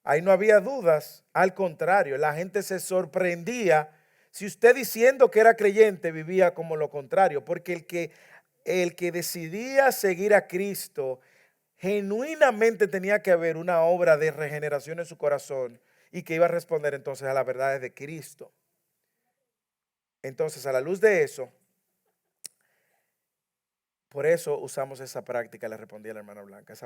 Speaker 1: Ahí no había dudas. Al contrario, la gente se sorprendía si usted diciendo que era creyente vivía como lo contrario. Porque el que decidía seguir a Cristo, genuinamente tenía que haber una obra de regeneración en su corazón y que iba a responder entonces a las verdades de Cristo. Entonces, a la luz de eso, por eso usamos esa práctica, le respondía la hermana Blanca, esa